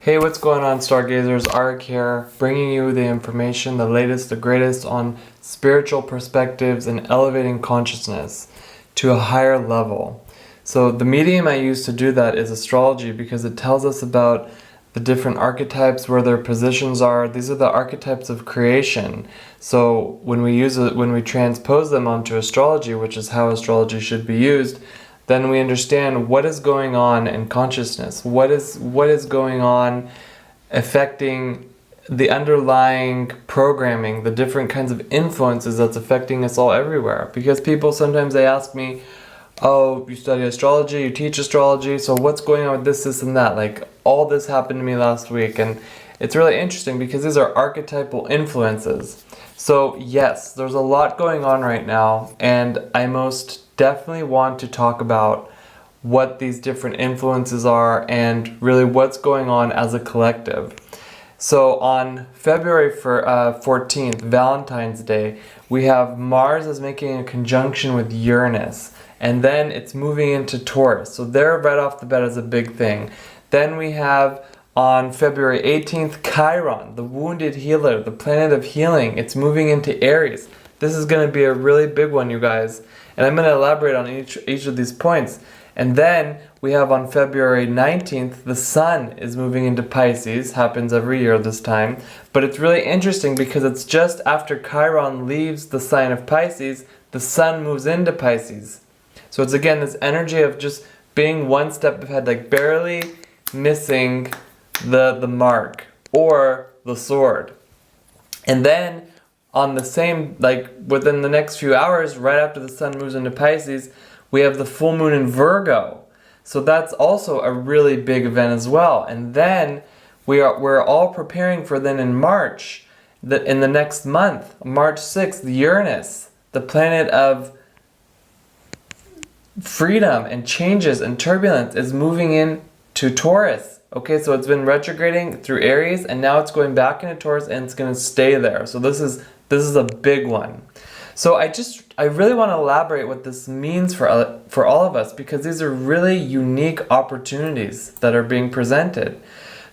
Hey, what's going on, Stargazers? Arik here, bringing you the information, the latest, the greatest on spiritual perspectives and elevating consciousness to a higher level. So the medium I use to do that is astrology because it tells us about the different archetypes, where their positions are. These are the archetypes of creation. So when we transpose them onto astrology, which is how astrology should be used, then we understand what is going on in consciousness, what is going on affecting the underlying programming, the different kinds of influences that's affecting us all everywhere. Because people sometimes they ask me, oh, you study astrology, you teach astrology, so what's going on with this and that? Like, all this happened to me last week. And it's really interesting because these are archetypal influences. So yes, there's a lot going on right now, and I most definitely want to talk about what these different influences are and really what's going on as a collective. So on February 14th, Valentine's Day, we have Mars is making a conjunction with Uranus, and then it's moving into Taurus. So there right off the bat is a big thing. Then we have on February 18th, Chiron, the wounded healer, the planet of healing. It's moving into Aries. This is going to be a really big one, you guys. And I'm going to elaborate on each of these points. And then we have on February 19th, the Sun is moving into Pisces. Happens every year this time. But it's really interesting because it's just after Chiron leaves the sign of Pisces, the Sun moves into Pisces. So it's again this energy of just being one step ahead, like barely missing the mark or the sword. And then on the same, like within the next few hours, right after the Sun moves into Pisces, we have the full moon in Virgo. So that's also a really big event as well. And then we're all preparing for then in March, in the next month, March 6th, Uranus, the planet of freedom and changes and turbulence, is moving into Taurus. Okay, so it's been retrograding through Aries, and now it's going back into Taurus, and it's going to stay there. So this is a big one. So I really want to elaborate what this means for all of us, because these are really unique opportunities that are being presented.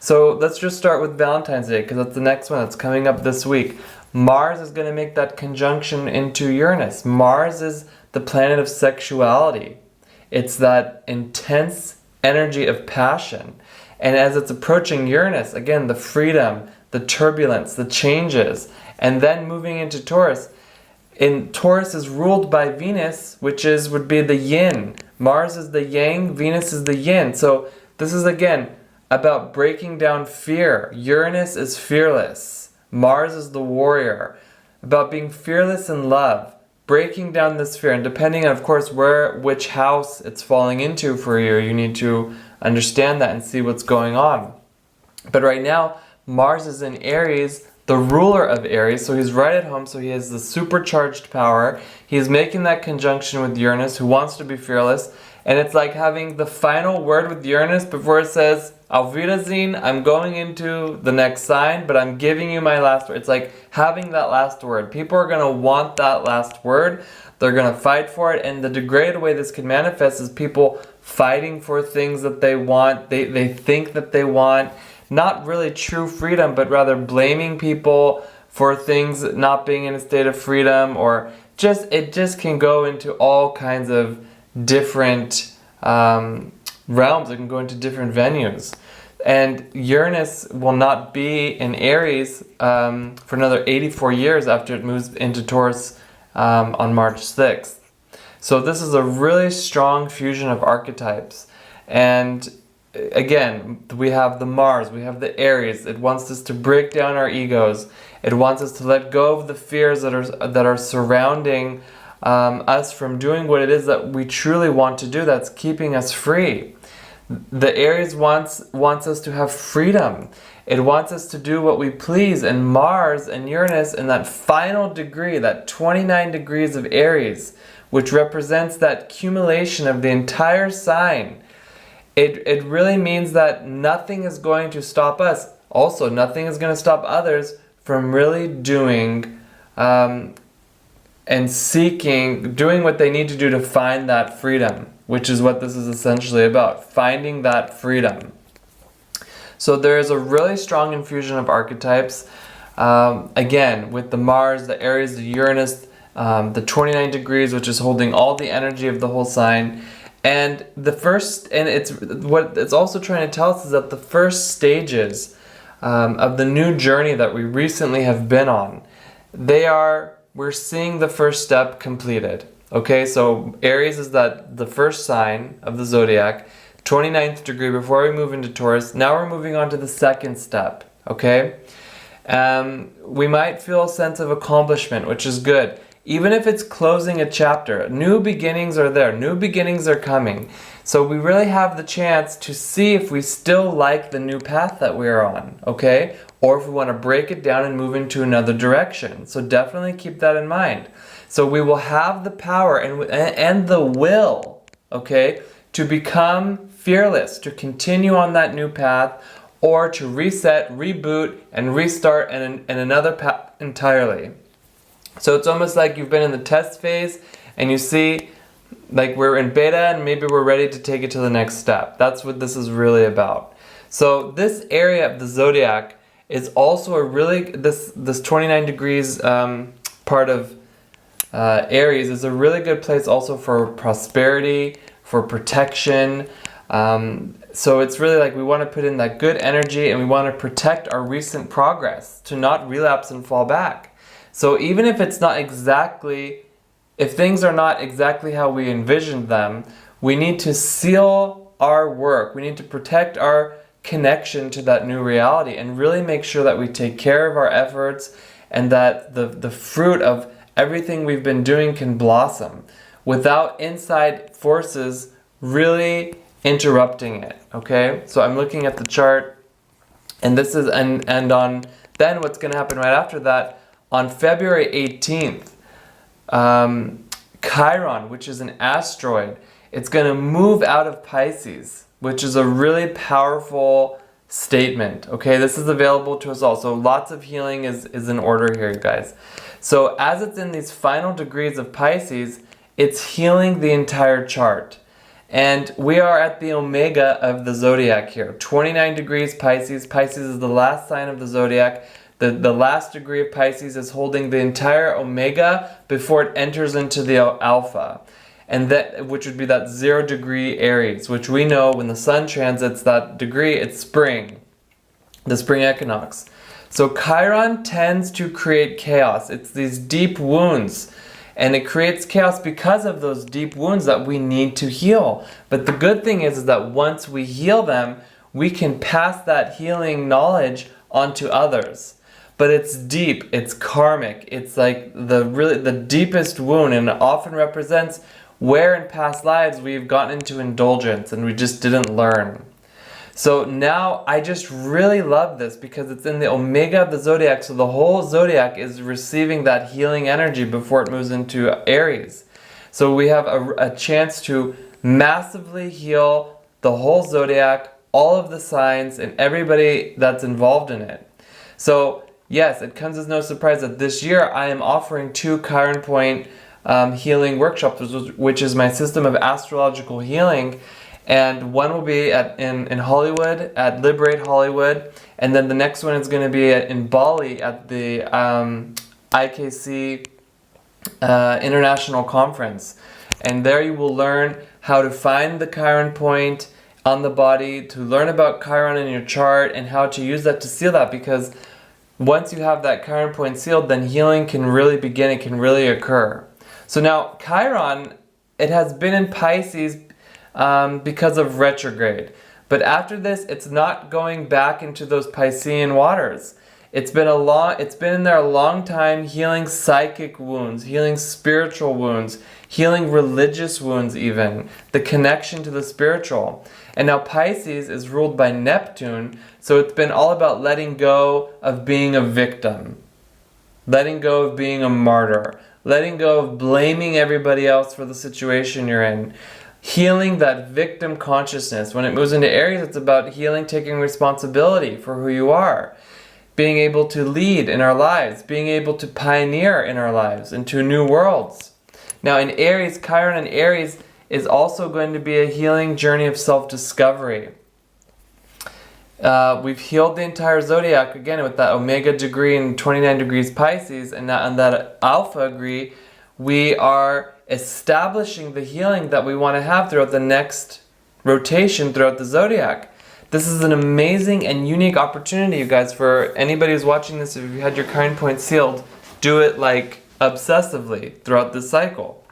So let's just start with Valentine's Day, because that's the next one that's coming up this week. Mars is going to make that conjunction into Uranus. Mars is the planet of sexuality. It's that intense energy of passion. And as it's approaching Uranus, again, the freedom, the turbulence, the changes, and then moving into Taurus. In Taurus is ruled by Venus, which would be the yin. Mars is the yang, Venus is the yin. So this is again about breaking down fear. Uranus is fearless. Mars is the warrior. About being fearless in love, breaking down this fear. And depending on, of course, which house it's falling into for you, you need to understand that and see what's going on. But right now, Mars is in Aries, the ruler of Aries, so he's right at home, so he has the supercharged power. He's making that conjunction with Uranus, who wants to be fearless, and it's like having the final word with Uranus before it says, Auf Wiedersehen, I'm going into the next sign, but I'm giving you my last word. It's like having that last word. People are going to want that last word. They're going to fight for it, and the degraded way this can manifest is people fighting for things that they want, they think that they want. Not really true freedom, but rather blaming people for things not being in a state of freedom, or it just can go into all kinds of different realms. It can go into different venues. And Uranus will not be in Aries for another 84 years after it moves into Taurus on March 6th. So this is a really strong fusion of archetypes. And again, we have the Mars, we have the Aries. It wants us to break down our egos. It wants us to let go of the fears that are surrounding us from doing what it is that we truly want to do, that's keeping us free. The Aries wants us to have freedom. It wants us to do what we please. And Mars and Uranus in that final degree, that 29 degrees of Aries, which represents that accumulation of the entire sign, it really means that nothing is going to stop us. Also, nothing is going to stop others from really doing and doing what they need to do to find that freedom, which is what this is essentially about, finding that freedom. So there is a really strong infusion of archetypes. Again, with the Mars, the Aries, the Uranus, the 29 degrees, which is holding all the energy of the whole sign. And it's what it's also trying to tell us is that the first stages of the new journey that we recently have been on, we're seeing the first step completed. Okay, so Aries is the first sign of the zodiac, 29th degree before we move into Taurus. Now we're moving on to the second step, okay? We might feel a sense of accomplishment, which is good. Even if it's closing a chapter, new beginnings are there, new beginnings are coming. So we really have the chance to see if we still like the new path that we're on, okay? Or if we want to break it down and move into another direction. So definitely keep that in mind. So we will have the power and the will, okay, to become fearless, to continue on that new path, or to reset, reboot, and restart in another path entirely. So it's almost like you've been in the test phase and you see like we're in beta and maybe we're ready to take it to the next step. That's what this is really about. So this area of the zodiac is also a really, this 29 degrees part of Aries is a really good place also for prosperity, for protection. So it's really like we want to put in that good energy and we want to protect our recent progress to not relapse and fall back. So even if it's not exactly, if things are not exactly how we envisioned them, we need to seal our work. We need to protect our connection to that new reality and really make sure that we take care of our efforts and that the fruit of everything we've been doing can blossom without inside forces really interrupting it, okay? So I'm looking at the chart and this is, and on then what's going to happen right after that, on February 18th, Chiron, which is an asteroid, it's going to move out of Pisces, which is a really powerful statement. Okay, this is available to us all. So lots of healing is in order here, guys. So as it's in these final degrees of Pisces, it's healing the entire chart. And we are at the omega of the zodiac here. 29 degrees Pisces. Pisces is the last sign of the zodiac. The last degree of Pisces is holding the entire omega before it enters into the alpha. And that, which would be that 0 degree Aries, which we know when the sun transits that degree, it's spring, the spring equinox. So Chiron tends to create chaos. It's these deep wounds. And it creates chaos because of those deep wounds that we need to heal. But the good thing is that once we heal them, we can pass that healing knowledge onto others. But it's deep, it's karmic, it's like the deepest wound, and it often represents where in past lives we've gotten into indulgence and we just didn't learn. So now I just really love this because it's in the omega of the zodiac, so the whole zodiac is receiving that healing energy before it moves into Aries. So we have a chance to massively heal the whole zodiac, all of the signs, and everybody that's involved in it. So yes, it comes as no surprise that this year I am offering 2 Chiron Point healing workshops, which is my system of astrological healing. And one will be in Hollywood, at Liberate Hollywood. And then the next one is going to be in Bali at the IKC International Conference. And there you will learn how to find the Chiron Point on the body, to learn about Chiron in your chart, and how to use that to seal that. Because once you have that Chiron Point sealed, then healing can really begin, it can really occur. So now Chiron, it has been in Pisces because of retrograde. But after this, it's not going back into those Piscean waters. It's been in there a long time, healing psychic wounds, healing spiritual wounds, healing religious wounds even, the connection to the spiritual. And now Pisces is ruled by Neptune, so it's been all about letting go of being a victim, letting go of being a martyr, letting go of blaming everybody else for the situation you're in. Healing that victim consciousness. When it moves into Aries, it's about healing, taking responsibility for who you are. Being able to lead in our lives. Being able to pioneer in our lives into new worlds. Now in Aries, Chiron in Aries is also going to be a healing journey of self-discovery. We've healed the entire zodiac again with that Omega degree in 29 degrees Pisces, and that Alpha degree, we are establishing the healing that we want to have throughout the next rotation throughout the zodiac. This is an amazing and unique opportunity, you guys, for anybody who's watching this. If you had your kind point sealed, do it like obsessively throughout the cycle.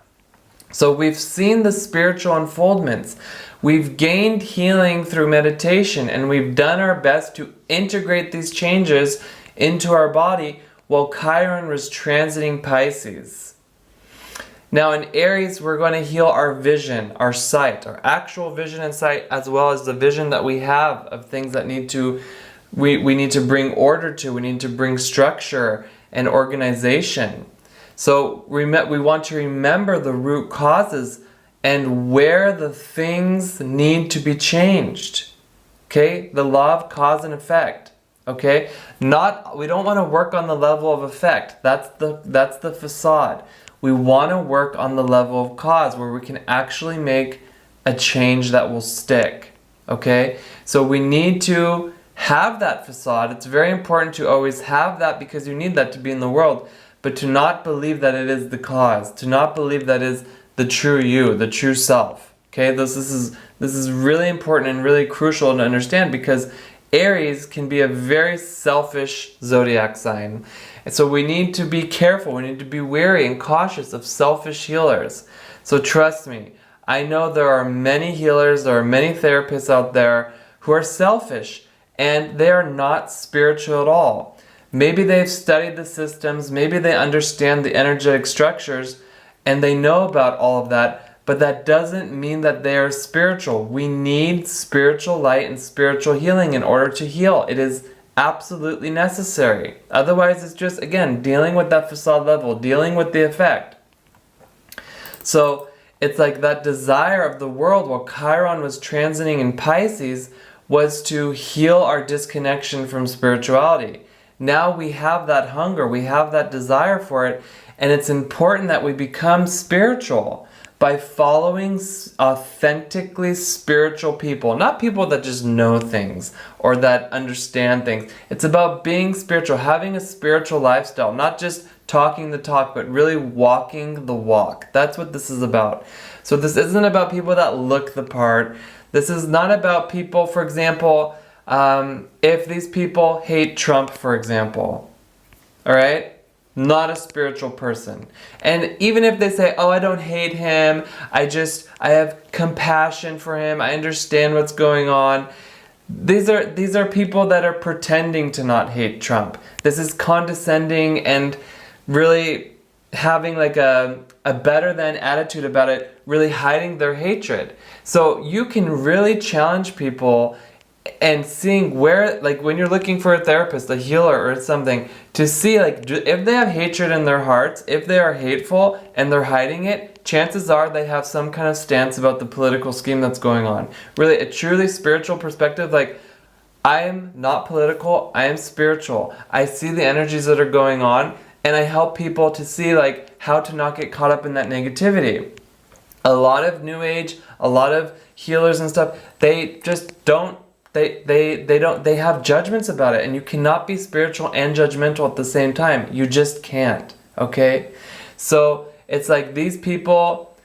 So we've seen the spiritual unfoldments. We've gained healing through meditation, and we've done our best to integrate these changes into our body while Chiron was transiting Pisces. Now in Aries, we're going to heal our vision, our sight, our actual vision and sight, as well as the vision that we have of things that we need to bring order to. We need to bring structure and organization. So we want to remember the root causes and where the things need to be changed. Okay? The law of cause and effect. Okay? We don't want to work on the level of effect. That's the facade. We want to work on the level of cause, where we can actually make a change that will stick. Okay? So we need to have that facade. It's very important to always have that, because you need that to be in the world. But to not believe that it is the cause, to not believe that is the true you, the true self. Okay, this is really important and really crucial to understand, because Aries can be a very selfish zodiac sign. And so we need to be careful, we need to be wary and cautious of selfish healers. So trust me, I know there are many healers, there are many therapists out there who are selfish, and they are not spiritual at all. Maybe they've studied the systems, maybe they understand the energetic structures, and they know about all of that, but that doesn't mean that they are spiritual. We need spiritual light and spiritual healing in order to heal. It is absolutely necessary. Otherwise, it's just, again, dealing with that facade level, dealing with the effect. So it's like that desire of the world while Chiron was transiting in Pisces was to heal our disconnection from spirituality. Now we have that hunger, we have that desire for it, and it's important that we become spiritual by following authentically spiritual people. Not people that just know things or that understand things. It's about being spiritual, having a spiritual lifestyle, not just talking the talk, but really walking the walk. That's what this is about. So this isn't about people that look the part. This is not about people, for example, if these people hate Trump, for example, all right? Not a spiritual person. And even if they say, oh, I don't hate him, I have compassion for him, I understand what's going on. These are people that are pretending to not hate Trump. This is condescending and really having like a better than attitude about it, really hiding their hatred. So you can really challenge people and seeing where, like when you're looking for a therapist, a healer or something, to see like if they have hatred in their hearts, if they are hateful and they're hiding it, chances are they have some kind of stance about the political scheme that's going on. Really a truly spiritual perspective, like I am not political, I am spiritual. I see the energies that are going on, and I help people to see like how to not get caught up in that negativity. A lot of new age, a lot of healers and stuff, they just don't they have judgments about it, and you cannot be spiritual and judgmental at the same time. You just can't, okay? So it's like these people,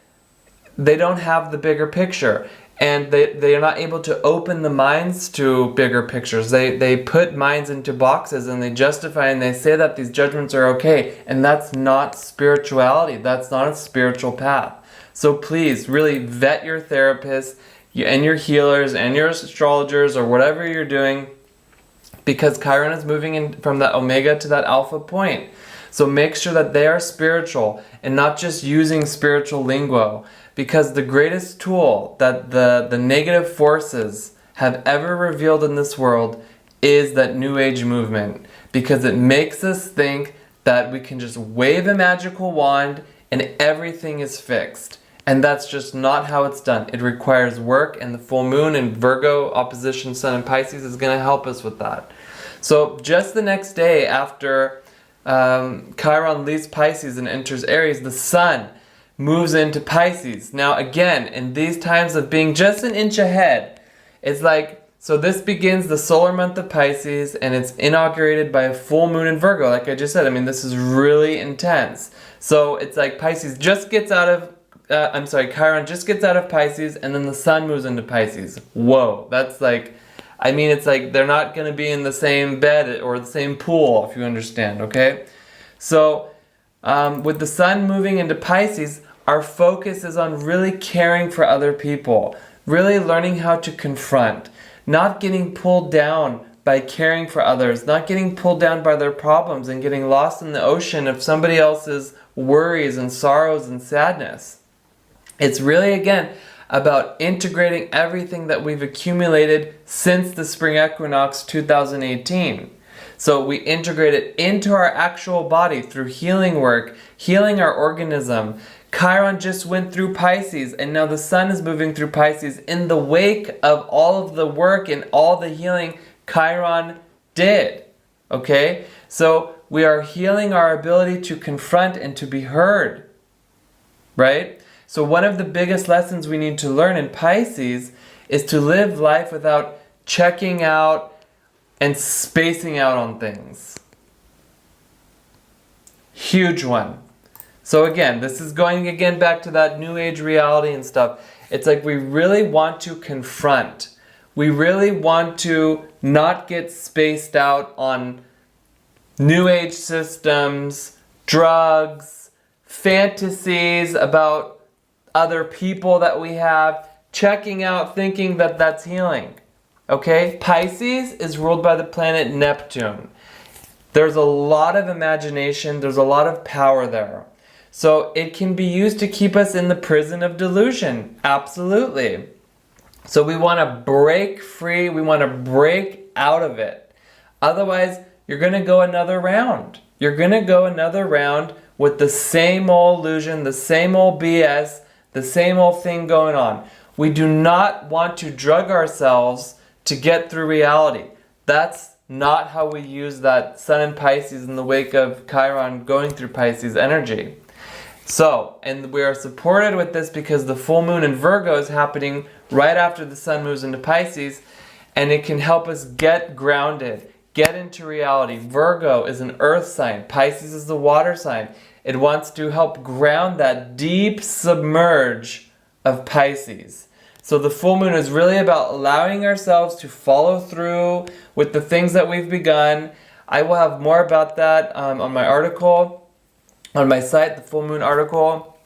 they don't have the bigger picture, and they are not able to open the minds to bigger pictures. They put minds into boxes, and they justify and they say that these judgments are okay, and that's not spirituality. That's not a spiritual path. So please really vet your therapist and your healers and your astrologers or whatever you're doing, because Chiron is moving in from that Omega to that Alpha point. So make sure that they are spiritual and not just using spiritual lingo, because the greatest tool that the negative forces have ever revealed in this world is that New Age movement, because it makes us think that we can just wave a magical wand and everything is fixed. And that's just not how it's done. It requires work, and the full moon in Virgo, opposition Sun in Pisces, is going to help us with that. So just the next day after Chiron leaves Pisces and enters Aries, the Sun moves into Pisces. Now again, in these times of being just an inch ahead, it's like So this begins the solar month of Pisces, and it's inaugurated by a full moon in Virgo. Like I just said, I mean, this is really intense. So it's like Pisces just gets out of, Chiron just gets out of Pisces, and then the sun moves into Pisces. Whoa, that's like, I mean, it's like they're not going to be in the same bed or the same pool, if you understand, okay? So with the sun moving into Pisces, our focus is on really caring for other people, really learning how to confront, not getting pulled down by caring for others, not getting pulled down by their problems and getting lost in the ocean of somebody else's worries and sorrows and sadness. It's really, again, about integrating everything that we've accumulated since the spring equinox 2018. So we integrate it into our actual body through healing work, healing our organism. Chiron just went through Pisces, and now the sun is moving through Pisces in the wake of all of the work and all the healing Chiron did. Okay? So we are healing our ability to confront and to be heard. Right? So one of the biggest lessons we need to learn in Pisces is to live life without checking out and spacing out on things. Huge one. So again, this is going again back to that new age reality and stuff. It's like we really want to confront. We really want to not get spaced out on new age systems, drugs, fantasies about other people that we have, checking out, thinking that that's healing. Okay? Pisces is ruled by the planet Neptune. There's a lot of imagination, there's a lot of power there. So it can be used to keep us in the prison of delusion. Absolutely. So we want to break free. We want to break out of it. Otherwise, you're going to go another round. You're going to go another round with the same old illusion, the same old BS, the same old thing going on. We do not want to drug ourselves to get through reality. That's not how we use that sun in Pisces in the wake of Chiron going through Pisces energy. So, and we are supported with this because the full moon in Virgo is happening right after the sun moves into Pisces, and it can help us get grounded, get into reality. Virgo is an earth sign. Pisces is the water sign. It wants to help ground that deep submerge of Pisces. So the full moon is really about allowing ourselves to follow through with the things that we've begun. I will have more about that on my article, on my site, the full moon article,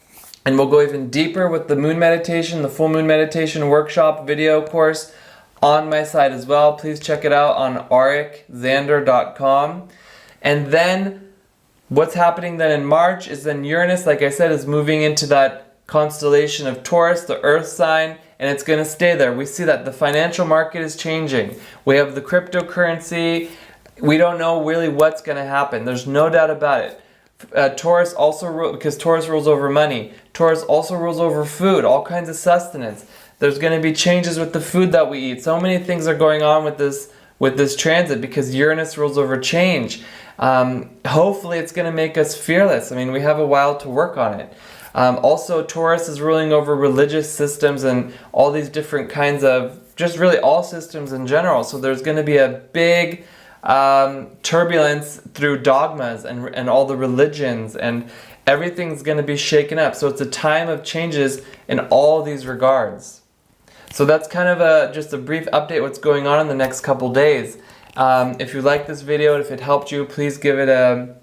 and we'll go even deeper with the moon meditation, the full moon meditation workshop video course on my site as well. Please check it out on arikxander.com. And then what's happening then in March is then Uranus, like I said, is moving into that constellation of Taurus, the earth sign, and it's going to stay there. We see that the financial market is changing. We have the cryptocurrency. We don't know really what's going to happen. There's no doubt about it. Taurus also, because Taurus rules over money, Taurus also rules over food, all kinds of sustenance. There's going to be changes with the food that we eat. So many things are going on with this transit because Uranus rules over change. Hopefully it's going to make us fearless. I mean, we have a while to work on it. Also, Taurus is ruling over religious systems and all these different kinds of, just really all systems in general. So there's going to be a big turbulence through dogmas and all the religions, and everything's going to be shaken up. So it's a time of changes in all these regards. So that's kind of just a brief update what's going on in the next couple days. If you like this video and if it helped you, please give it a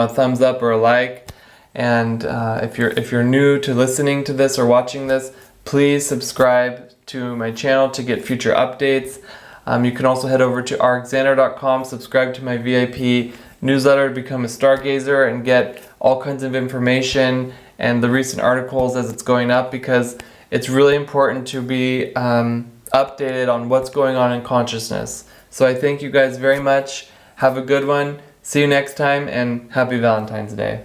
thumbs up or a like. And if you're new to listening to this or watching this, please subscribe to my channel to get future updates. You can also head over to arikxander.com, subscribe to my VIP newsletter to become a stargazer and get all kinds of information and the recent articles as it's going up, because it's really important to be updated on what's going on in consciousness. So I thank you guys very much. Have a good one. See you next time, and happy Valentine's Day.